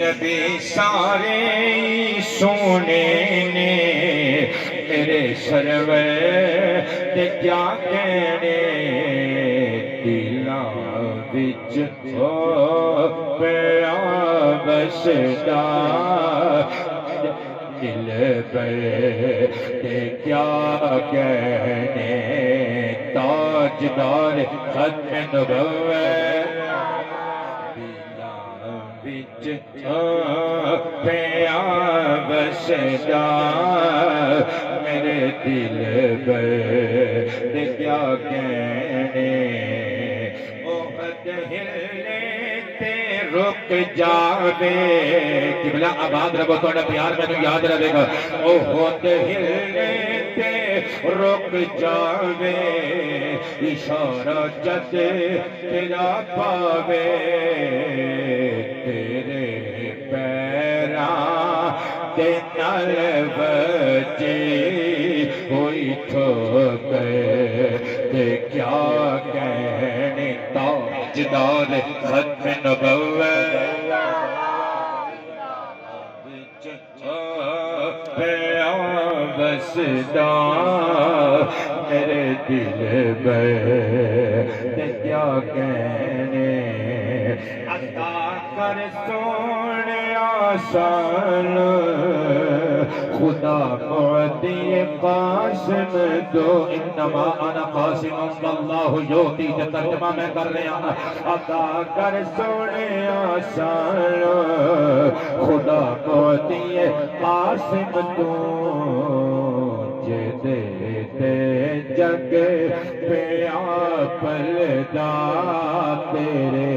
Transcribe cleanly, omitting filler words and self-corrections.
نبی سارے سونے نے میرے سرور تے کیا کہنے دلاں وچ ہو پیا بسدا دل پر تے کیا کہنے تاجدار ختم نبوت وچ پیا بسدا میرے دل پر تے کیا کہنے اوقت ہلے تے رک جاوے قبلہ آباد رہو تھوڑا پیار میں یاد رہے گا اوقت ہلے تے رک جاوے اشارہ جد تیرا پاوے تیرے پیراں تے نال بجے ہوئی ٹھوکر تے کیا کہنے تاجدار ختم نبوت پیا بسدا میرے دل پر تے کیا کہنے عطا کر سونے آسان خدا معطی قاسم دو انما انا قاسم واللہ یعطی جو ترجمہ میں کر رہا ہوں عطا کر سونے آسان خدا معطی قاسم تو دیتے جگ پہ پلدا تیرے